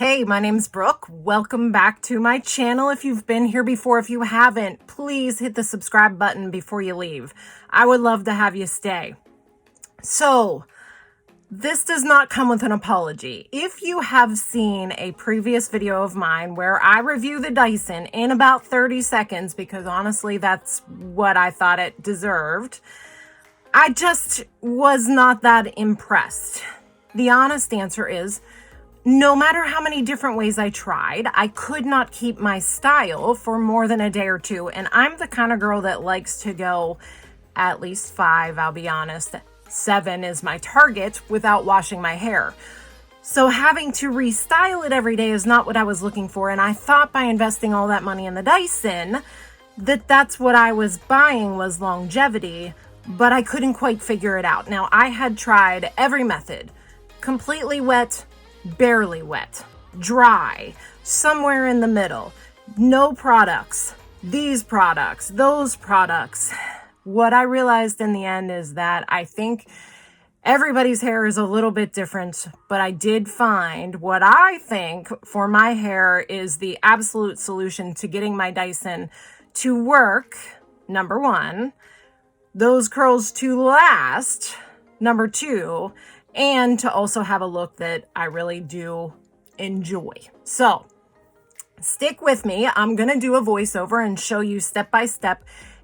Hey, my name's Brooke. Welcome back to my channel. If you've been here before, if you haven't, please hit the subscribe button before you leave. I would love to have you stay. So, this does not come with an apology. If you have seen a previous video of mine where I review the Dyson in about 30 seconds, because honestly, that's what I thought it deserved, I just was not that impressed. The honest answer is, no matter how many different ways I tried, I could not keep my style for more than a day or two. And I'm the kind of girl that likes to go at least 5, I'll be honest. 7 is my target without washing my hair. So having to restyle it every day is not what I was looking for. And I thought by investing all that money in the Dyson, that's what I was buying was longevity, but I couldn't quite figure it out. Now, I had tried every method: completely wet, barely wet, dry, somewhere in the middle, no products, these products, those products. What I realized in the end is that I think everybody's hair is a little bit different, but I did find what I think for my hair is the absolute solution to getting my Dyson to work. Number 1, those curls to last. Number 2, and to also have a look that I really do enjoy. So stick with me. I'm going to do a voiceover and show you step by step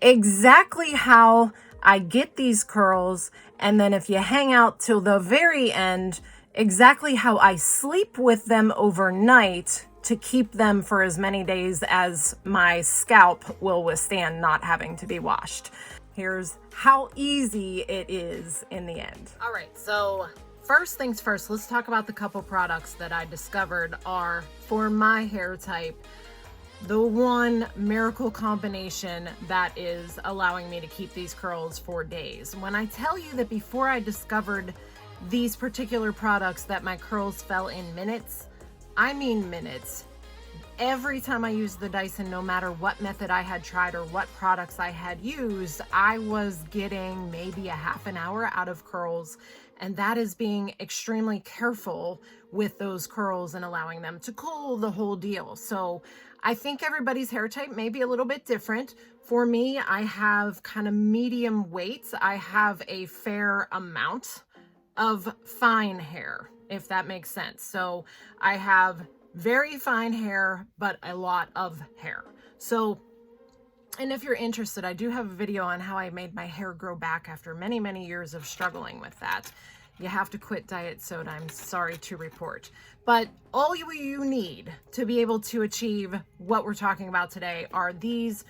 exactly how I get these curls. And then if you hang out till the very end, exactly how I sleep with them overnight to keep them for as many days as my scalp will withstand not having to be washed. Here's how easy it is in the end. All right, so first things first, let's talk about the couple products that I discovered are for my hair type the one miracle combination that is allowing me to keep these curls for days. When I tell you that before I discovered these particular products that my curls fell in minutes, I mean minutes. Every time I used the Dyson, no matter what method I had tried or what products I had used, I was getting maybe a half an hour out of curls. And that is being extremely careful with those curls and allowing them to cool, the whole deal. So I think everybody's hair type may be a little bit different. For me, I have kind of medium weights. I have a fair amount of fine hair, if that makes sense. So I have very fine hair, but a lot of hair. So, and if you're interested, I do have a video on how I made my hair grow back after many, many years of struggling with that. You have to quit diet soda, I'm sorry to report. But all you need to be able to achieve what we're talking about today are these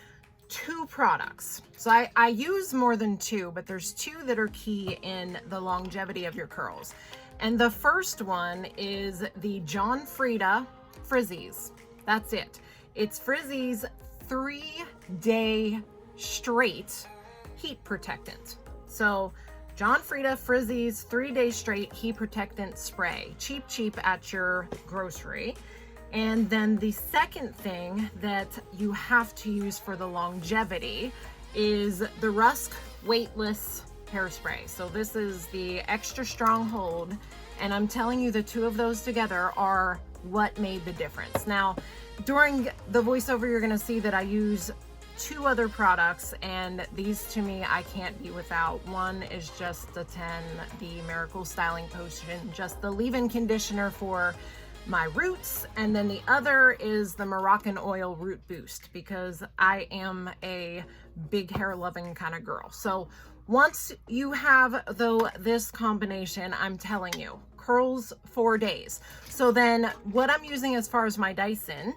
2 products. So I use more than 2, but there's 2 that are key in the longevity of your curls. And the first one is the John Frieda Frizzies. That's it. It's Frizzies 3-day straight heat protectant. So John Frieda Frizzies 3-day straight heat protectant spray. Cheap at your grocery. And then the second thing that you have to use for the longevity is the Rusk Weightless Hairspray. So this is the extra strong hold, and I'm telling you the 2 of those together are what made the difference. Now, during the voiceover, you're going to see that I use 2 other products, and these to me I can't be without. One is just the 10, the Miracle Styling Potion, just the leave-in conditioner for my roots, and then the other is the Moroccan Oil Root Boost, because I am a big hair loving kind of girl. So once you have this combination, I'm telling you, curls for days. So then what I'm using as far as my Dyson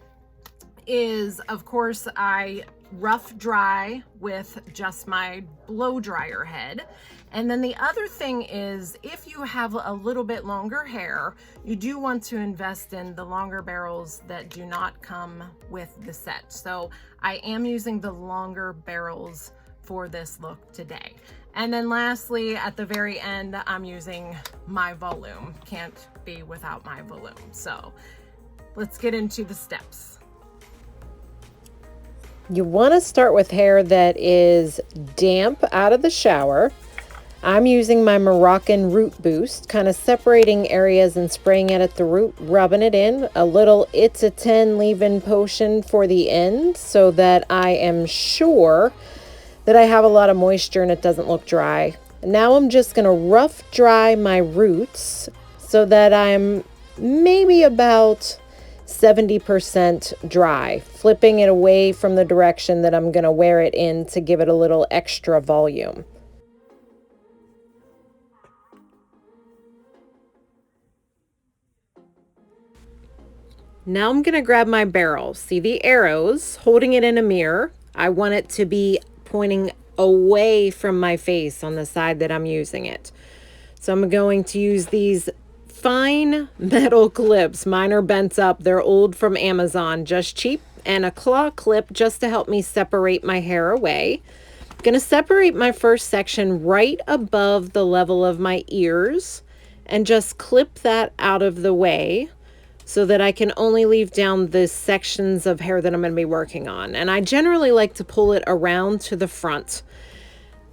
is, of course, I rough dry with just my blow dryer head. And then the other thing is, if you have a little bit longer hair, you do want to invest in the longer barrels that do not come with the set. So I am using the longer barrels for this look today. And then lastly, at the very end, I'm using my volume. Can't be without my volume. So let's get into the steps. You want to start with hair that is damp out of the shower. I'm using my Moroccan Root Boost, kind of separating areas and spraying it at the root, rubbing it in. A little It's a 10 leave-in potion for the end so that I am sure that I have a lot of moisture and it doesn't look dry. Now I'm just going to rough dry my roots so that I'm maybe about 70% dry, flipping it away from the direction that I'm going to wear it in to give it a little extra volume. Now I'm going to grab my barrel. See the arrows, holding it in a mirror. I want it to be pointing away from my face on the side that I'm using it. So I'm going to use these fine metal clips. Mine are bent up. They're old from Amazon, just cheap, and a claw clip just to help me separate my hair away. I'm going to separate my first section right above the level of my ears and just clip that out of the way, so that I can only leave down the sections of hair that I'm going to be working on. And I generally like to pull it around to the front.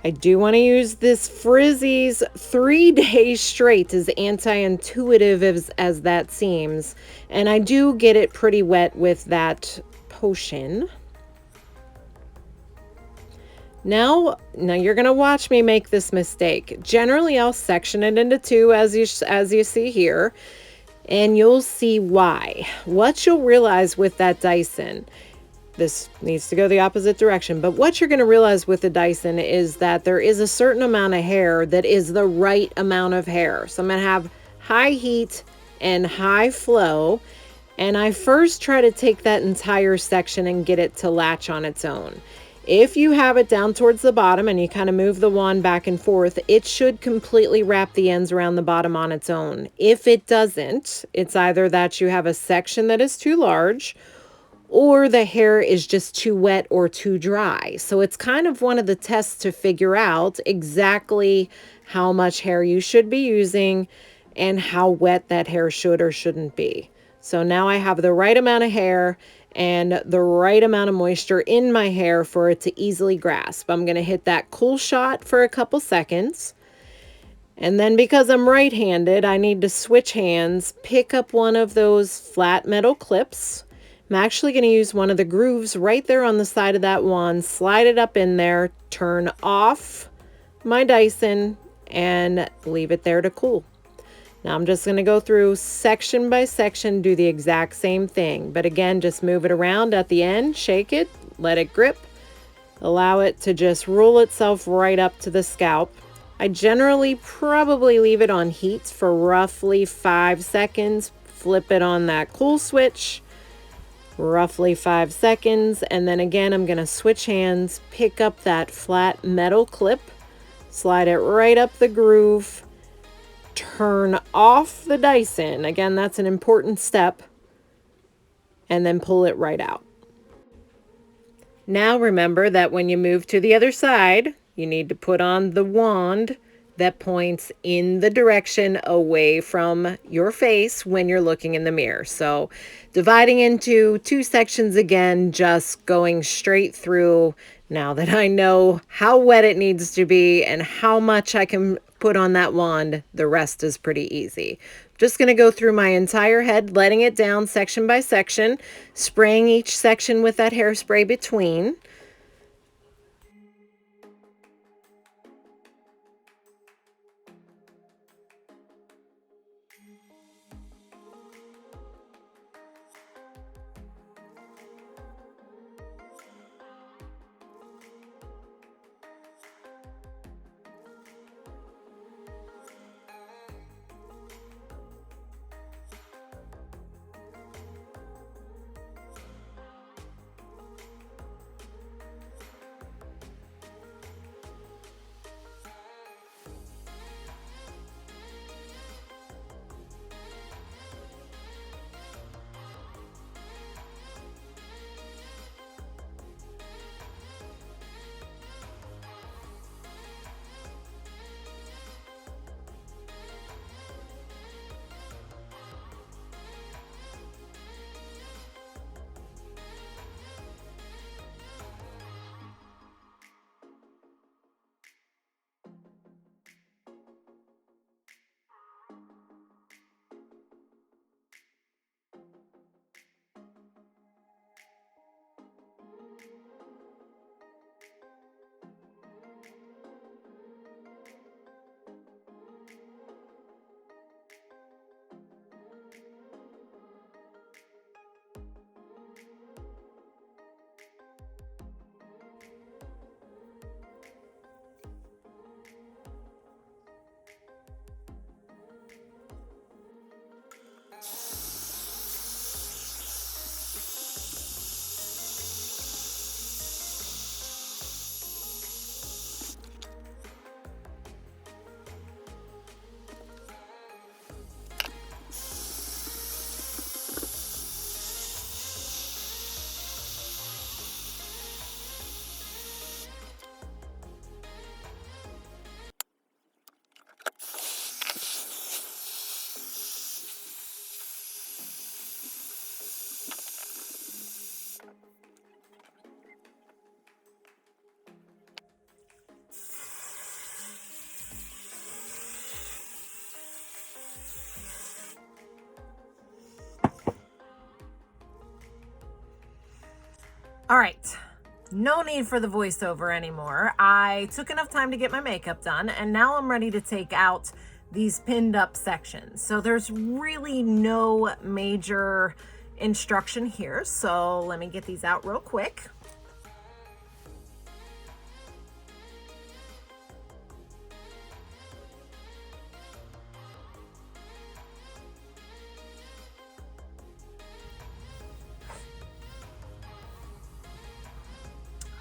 I do want to use this Frizzy's 3 days straight, as anti-intuitive as that seems. And I do get it pretty wet with that potion. Now you're going to watch me make this mistake. Generally, I'll section it into 2 as you see here. And you'll see why. What you'll realize with that Dyson, this needs to go the opposite direction, but what you're going to realize with the Dyson is that there is a certain amount of hair that is the right amount of hair. So I'm going to have high heat and high flow, and I first try to take that entire section and get it to latch on its own. If you have it down towards the bottom and you kind of move the wand back and forth, it should completely wrap the ends around the bottom on its own. If it doesn't, it's either that you have a section that is too large or the hair is just too wet or too dry. So it's kind of one of the tests to figure out exactly how much hair you should be using and how wet that hair should or shouldn't be. So now I have the right amount of hair and the right amount of moisture in my hair for it to easily grasp. I'm going to hit that cool shot for a couple seconds. And then because I'm right-handed, I need to switch hands, pick up one of those flat metal clips. I'm actually going to use one of the grooves right there on the side of that wand, slide it up in there, turn off my Dyson, and leave it there to cool. Now I'm just going to go through section by section, do the exact same thing. But again, just move it around at the end, shake it, let it grip, allow it to just roll itself right up to the scalp. I generally probably leave it on heat for roughly 5 seconds, flip it on that cool switch, roughly 5 seconds, and then again I'm going to switch hands, pick up that flat metal clip, slide it right up the groove, turn off the Dyson. Again, that's an important step. And then pull it right out. Now remember that when you move to the other side, you need to put on the wand that points in the direction away from your face when you're looking in the mirror. So dividing into 2 sections again, just going straight through. Now that I know how wet it needs to be and how much I can put on that wand, the rest is pretty easy. Just going to go through my entire head, letting it down section by section, spraying each section with that hairspray between. All right, no need for the voiceover anymore. I took enough time to get my makeup done, and now I'm ready to take out these pinned up sections. So there's really no major instruction here. So let me get these out real quick.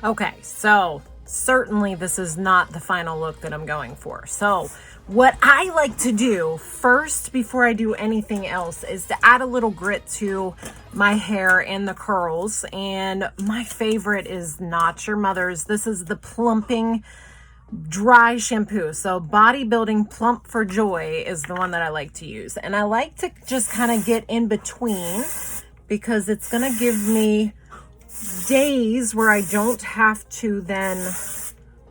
Okay, so certainly this is not the final look that I'm going for. So what I like to do first before I do anything else is to add a little grit to my hair and the curls. And my favorite is not your mother's. This is the Plumping Dry Shampoo. So Bodybuilding Plump for Joy is the one that I like to use. And I like to just kind of get in between because it's going to give me days where I don't have to then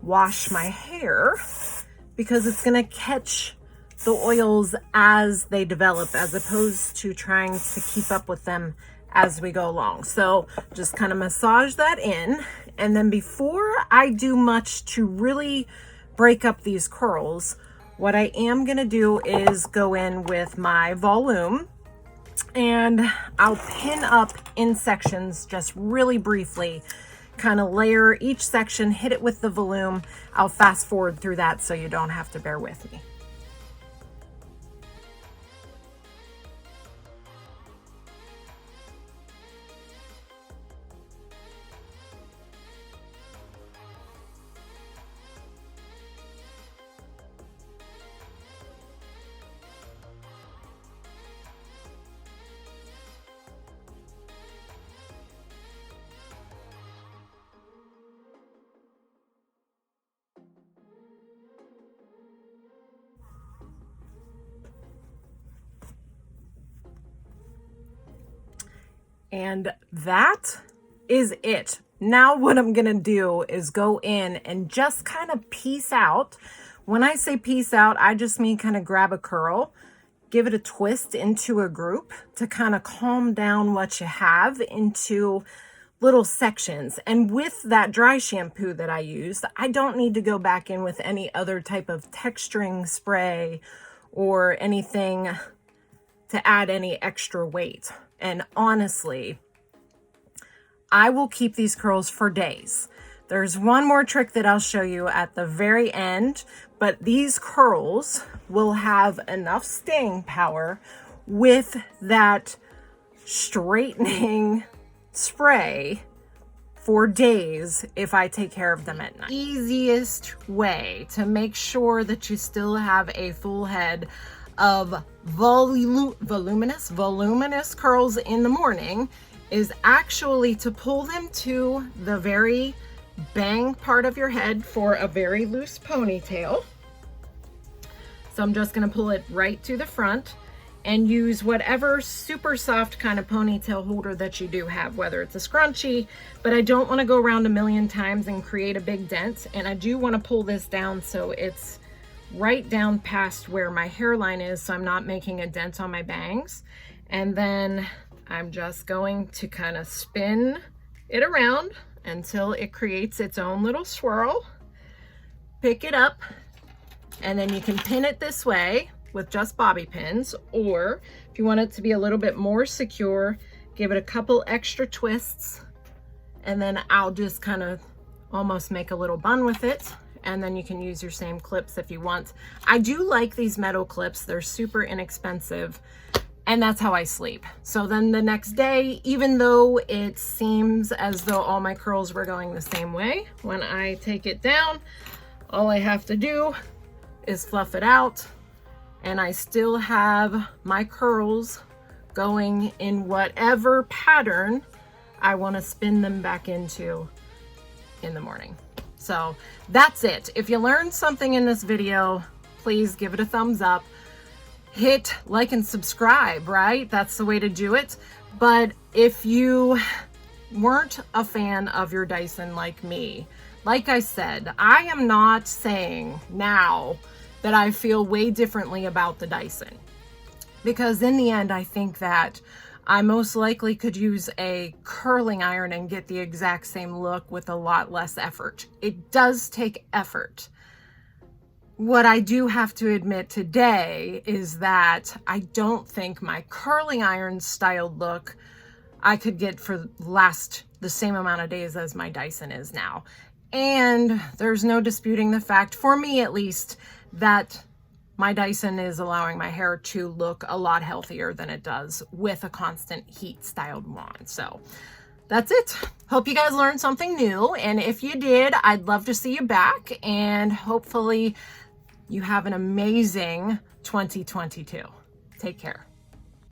wash my hair, because it's going to catch the oils as they develop, as opposed to trying to keep up with them as we go along. So just kind of massage that in. And then before I do much to really break up these curls, what I am going to do is go in with my volume, and I'll pin up in sections just really briefly, kind of layer each section, hit it with the volume. I'll fast forward through that so you don't have to bear with me. And that is it. Now what I'm gonna do is go in and just kind of piece out. When I say piece out, I just mean kind of grab a curl, give it a twist into a group to kind of calm down what you have into little sections. And with that dry shampoo that I used, I don't need to go back in with any other type of texturing spray or anything to add any extra weight. And honestly, I will keep these curls for days. There's one more trick that I'll show you at the very end, but these curls will have enough staying power with that straightening spray for days if I take care of them at night. Easiest way to make sure that you still have a full head of voluminous curls in the morning is actually to pull them to the very bang part of your head for a very loose ponytail. So I'm just going to pull it right to the front and use whatever super soft kind of ponytail holder that you do have, whether it's a scrunchie, but I don't want to go around a million times and create a big dent. And I do want to pull this down so it's right down past where my hairline is, so I'm not making a dent on my bangs. And then I'm just going to kind of spin it around until it creates its own little swirl. Pick it up, and then you can pin it this way with just bobby pins, or if you want it to be a little bit more secure, give it a couple extra twists, and then I'll just kind of almost make a little bun with it. And then you can use your same clips if you want. I do like these metal clips. They're super inexpensive. And that's how I sleep. So then the next day, even though it seems as though all my curls were going the same way, when I take it down, all I have to do is fluff it out. And I still have my curls going in whatever pattern I want to spin them back into in the morning. So that's it. If you learned something in this video, please give it a thumbs up. Hit like and subscribe, right? That's the way to do it. But if you weren't a fan of your Dyson like me, like I said, I am not saying now that I feel way differently about the Dyson. Because in the end, I think that I most likely could use a curling iron and get the exact same look with a lot less effort. It does take effort. What I do have to admit today is that I don't think my curling iron styled look I could get for last the same amount of days as my Dyson is now. And there's no disputing the fact, for me at least, that my Dyson is allowing my hair to look a lot healthier than it does with a constant heat styled wand. So that's it. Hope you guys learned something new. And if you did, I'd love to see you back. And hopefully you have an amazing 2022. Take care.